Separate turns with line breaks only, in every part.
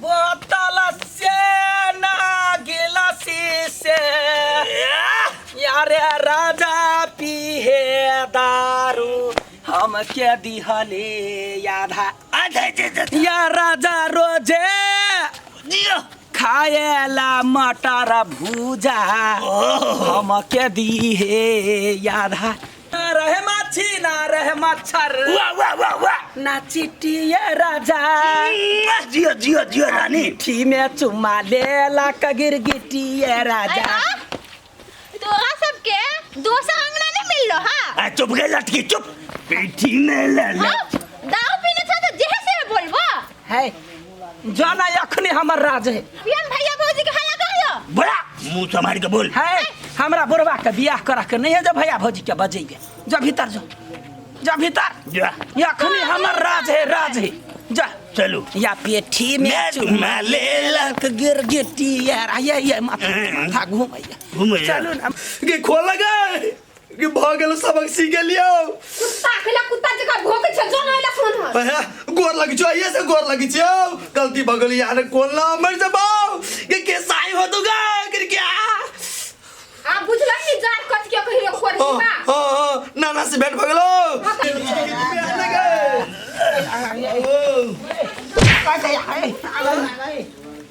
बोतल से ना गिलासी से यारे राजा पीहे दारू हम के दिहले यादा या राजा रोजे खाएला मटर भूजा हम के दिहे यादा रहे माछी ना रहे मच्छर
वाह वाह वाह वाह
ना चिटिया राजा
जियो जियो जियो रानी
ठी में चुमा लेला कगिर गिटिया राजा
तोरा सबके दोसा अंगना नहीं मिल लो हां
चुप गए लटकी चुप पीठी में ले ले
दाऊ पीने था तो जेह से बोलबो
है जाना अखने हमर राज है
बियान भैया भौजी के हल्ला करियो
बड़ा मुंह संभाल के बोल
है हमरा बुरबा के बियाह करा के नहीं है जब भैया भौजी के बजेबे जा भीतर जा भीतर
जा
या अखने हमर राज है जा
चलो
या पेठी में चुमा लेला कगिर गिटिया ये माथा घूमैया चलो ना
के खोल लगा के भागल सबक सीख लियो
कुत्ता जका भोक छ जो नैला फोन हो
गोर लगी छ ये से गोर लगी छ गलती भगल यार खोल ना मर जबो के साई हो दुगा कर क्या
आ बुझला नि जात कत के कहियो खोर बा
हां नाना से बैठ भगलो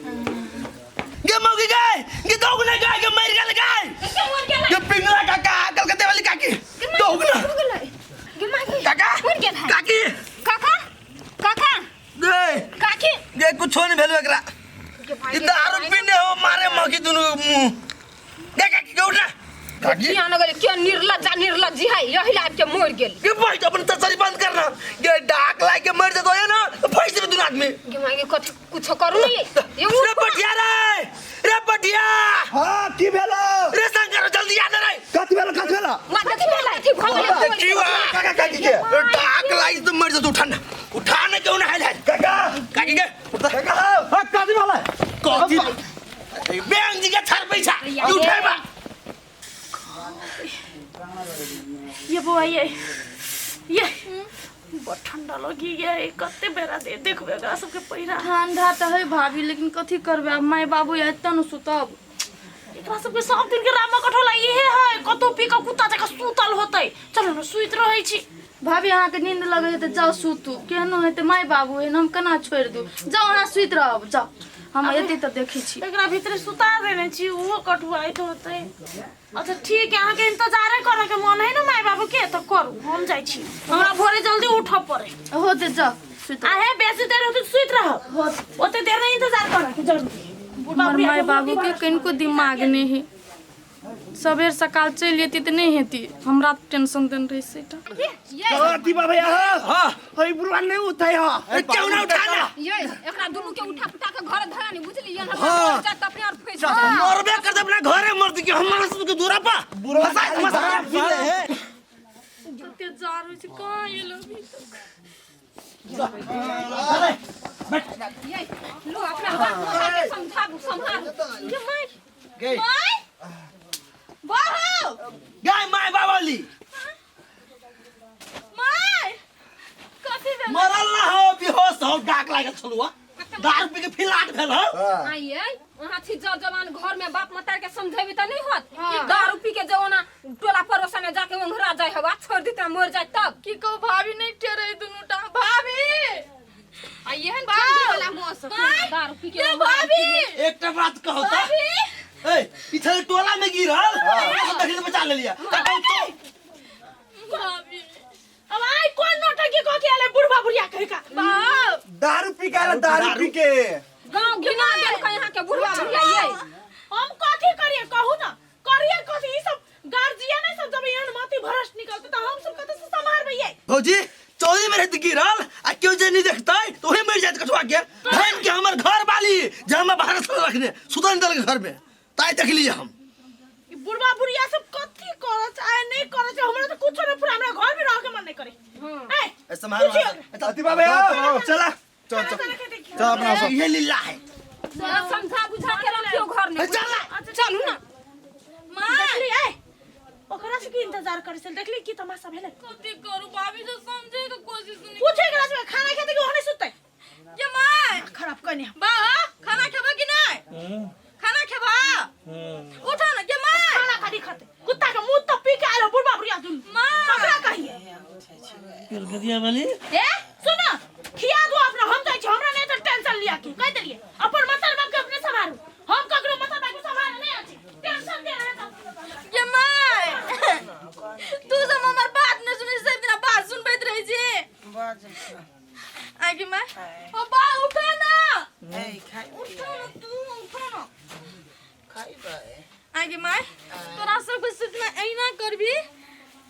गे मौगी गए गे दोगुना गए गे मर गए गए गे पिंगला काका कलकत्यावाली काकी दोगुना काका काकी
काका
गे
काकी
गे कुछ नहीं भेल एकरा ई दारू पीने हो मारे मौगी दुनु गे काकी के उठा काकी
किया न गले क्यों निर्लज्जी है यही लाग के मर गेल
गे भाई अपन तसरी बंद करना गे डाक लाग के मर जतो है ना फैस में दुनु आदमी
गे मांगे कुछ करू नहीं
रे पटिया
हां की भेलो
रे शंकर जल्दी आ रे
कथि भेलो
मत भेला ठीक
देखिवा काका काकी के डाक लाग तो मर जतो उठाने क्यों ना है काका काकी के
काका कथि भेलो
कथि बैंक जी के थर पैसा उठेबा
ये बुआ ये बहुत ठंडा लगी ये कते बेरा दे देखबे गा सबके पहिरा
ठंडा त है भाभी लेकिन कथी करबे अब माय बाबू एतन सुतब
एकरा सबके सब दिन के रामा कठोला इहे है कतो पी का कुत्ता जका सुतल होतै चलो न सुइत रहै छी
भाभी अहाँ के नींद लगे है त जाओ सुतू केहनो है त माय बाबू है हम केना छोड़ दू जाओ अहाँ सुइत रहब जाओ हम एते त देखै छी
एकरा भीतर सुता देने छी वो कठुआई तो होतै अच्छा ठीक है अहाँ के इंतजार करे के मन है ना माय बाबू के त करू हम जाई छी हमरा भोरे जल्दी उठ पड़े
होते जाओ सुत
आहे बेसी देर होते सुइत रह ओते देर नहीं इंतजार करे के जल्दी
हमर माय बाबू के कनको दिमाग नहीं है सबेर सकाल चल जेती त नहीं हेती हमरा टेंशन देन रही से
कथि बाबा हां हई बुरवा नहीं उठाई हो क्यों ना उठाना
ये एकरा दुनु के उठा पुटा के घर धरा नहीं बुझली ये हमरा जात अपने और फैस
मरबे कर दे अपना घरे मर दी के हमरा से के दूरा पा फसाई मसा है
ते जार हो छी कहां ये लो भी
ये लो अपना बात संभाल ये my Bahu
guy my बाबाली
my कथि भेल
मरल ना हो बेहोश हो डाक लागल छलुआ दारू पी के फिलाट भेल हो
आइए वहां छी जवान घर में बाप मतार के समझेबी त नहीं होत कि दारू पी के जवाना टोला पड़ोसा में जाके ओंघरा जाय हवा छोड़ दी त मर जाय तब
की को भाभी नहीं टेरे दुनुटा भाभी
आइए हन ठंडी वाला मौसम दारू पी के
भाभी
एकटा बात कहो त ए पीछे टोला में गिरल देखले बचा ले लिया
भाभी
अब आई कौन नौटंकी को के आले बुढ़वा बुढ़िया कह का
दारू पी के
गांव घिना गेल का यहां के बुढ़वा बुढ़िया ये
हम कथि करिए कहू ना करिए कथि ई सब गार्जियन है सब जब यहां माटी भरस निकलते त हम सब कत से संभालबे ये
भौजी चौधरी में रहती गिरल आ क्यों जे नहीं देखता तो ही मर जात कठवा के बहन के हमर घर वाली जे हम बाहर से रखने सुतन दल के घर में ताई देख लिए हम
बुढ़वा बुढ़िया सब कथि करे चाहे नहीं करे चाहे हमरा तो कुछ नहीं पूरा हमरा घर में रह के मन नहीं करे हां
ऐसा मार
अति बाबा चला चल अपना
ये लीला है
समझा बुझा के रखियो घर में
चल
चलू ना
मां देखली ए ओकरा से की इंतजार करे से देखली की तमाशा भेले
कथि करू भाभी जो समझे के कोशिश नहीं
पूछे एकरा से खाना खाते कि ओहने सुतै
ये माय
खराब कने
बा
खाना खेबा उठा ना के माय
खाना खाली खाते कुत्ता के मुंह तो पी के आलो बुढ़वा बुढ़िया तुम ककरा कहिए
कलकतियाबली
ए सुनो खिया दो अपना हम जाई छी हमरा नहीं तो टेंशन लिया की कह देलिए अपन मतलब बाप के अपने संभालो हम ककरो मतलब बाप के संभाल नहीं आछी टेंशन दे रहे
ये माय तू सब हमर बात न सुनी सब दिन बात सुनबैत रही छी आगे माय ओ बा उठा ना
ए खाई
उठा ना तू उठा ना
खाई बाय
आगे माय तोरा सब कुछ सोचना ऐना करबी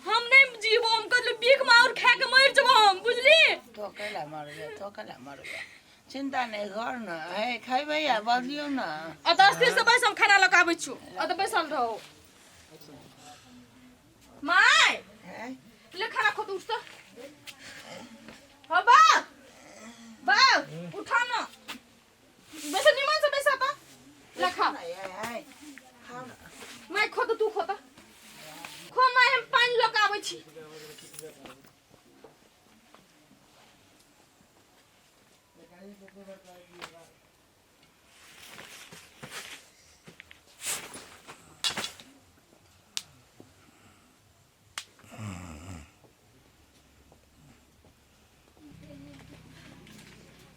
हम नहीं जीवो हम कर भीख मार खा के मर जबो हम बुझली
तो कला मार गया चिंता नहीं कर ना है खाई भैया बजियो ना
अत स्थिर से बैस हम खाना लगाबै छु अत बैसल रहो माय
है
ले खाना खो तो उठ तो हो बा उठा ना बैस निमन से बैसा तो ले खा
है
मैं खो तो तू खो तो खो मैं हम पानी लगाबै छी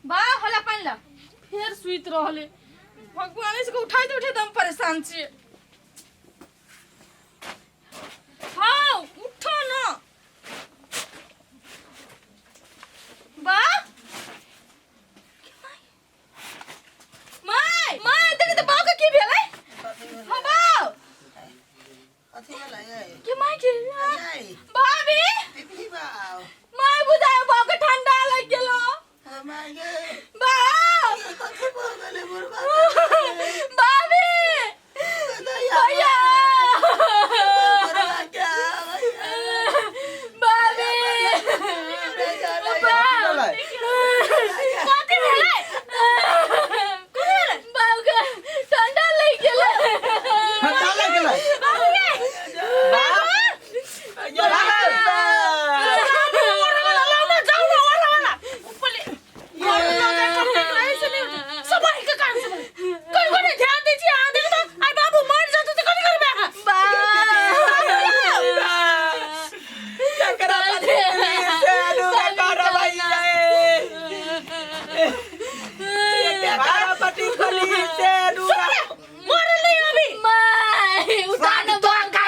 बा होला पानी ला फिर सुइत रहले भगवान इसको उठाई तो उठे दम परेशान छी हाँ उठो ना बा माय देख तो बाव का की भेलै हां बाव
अथी वाला है
के माय के भाभी
पिपी बाव
माय बुझाय बाव के ठंडा लग गेलो
हमारे
बाव
कथी बोल गले बुढ़वा
भाभी भैया
बुढ़वा क्या
भाभी कथी भेलै बाव के ठंडा लग गेलै
ठंडा लग गेलै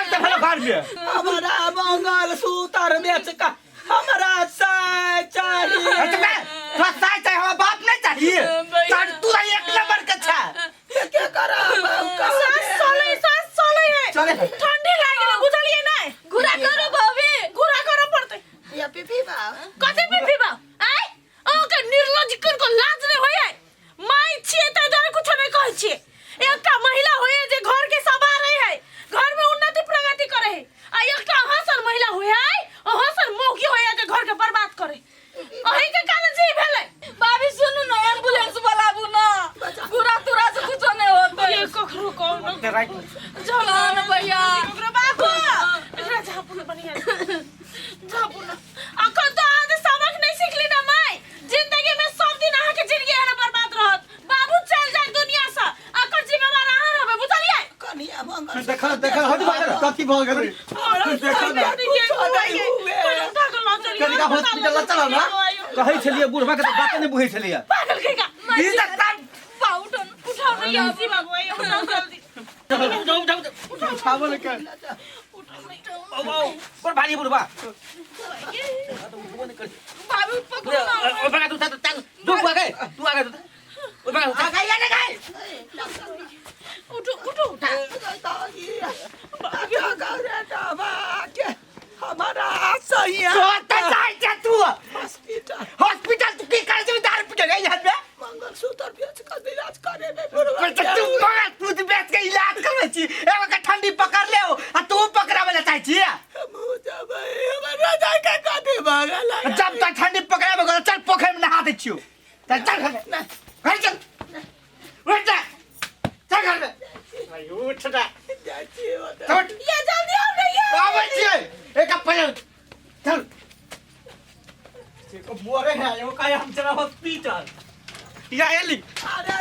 हमारा मंगल सूत्र बेच का हमारा साय चाहिए
हमारा बाप नहीं चाहिए तू एक नंबर का छा
क्या करा
सांस सोले है
चले
ठंडी लागे बुझलिए ना
घुरा करो भाभी
घुरा करो पड़ते
या पिपी बाव
कथी पिपी बा आय ओ के निर्लज को लाज नहीं होय माई छिए त जरे कुछ नहीं कहै छिए एकटा महिला होय जे घर के संभाल रही है घर में उन्नति प्रगति करे है आ एकटा हसन महिला होय है ओ हसन मौकी होय जे घर के बर्बाद करे अही के कारण जी भेले
भाभी सुनु ना एम्बुलेंस बुलाबू ना घुरा तुरा से कुछ नहीं होत
ये कखरो कौन
चलो ना भैया
ओकरा बाबू एकरा झापुन बनिया झापुन अखन तो आज सबक नहीं सीखली ना माई जिंदगी में सब दिन आहा के जिंदगी है बर्बाद रहत बाबू चल जाए दुनिया से अकर जिम्मेवार आहा रहबे बुझलिए
कनिया मंगल
देखा हट बाहर कथी भऽ गेलै देखा ना कनिका हॉस्पिटल चला ना कहै छलिए बुढ़वा के बात नहीं बुझै छलिए
पागल के का
ई तक
पाउटन उठाओ भैया
जी बाबू ये उठाओ जल्दी
उठावल के ओ पर भारी बुढ़वा
भाभी पकड़ो ना
ओ बगा तू तू आगे ओ बगा आगे या ना गए
उठो
हमारा सही है
तू हॉस्पिटल तू की करे से दारू पी गई हाथ में
मंगल सूत्र बेच कर इलाज करे में बुढ़वा
तू मगर तू बेच के इलाज करे छी एगो के ठंडी पकड़ ले आ तू पकड़ावे ला चाहि छी
मुझे भाई हमारा जाके काटे भागल
जब तक ठंडी पकड़ावे चल पोखर में नहा दे छियो चल घर में घर चल उठ जा चल घर में भाई उठ जा
ये जल्दी आओ नहीं
आवे छी एक अपन चल से को मोरे है यो काय हम चला हॉस्पिटल या एली
अरे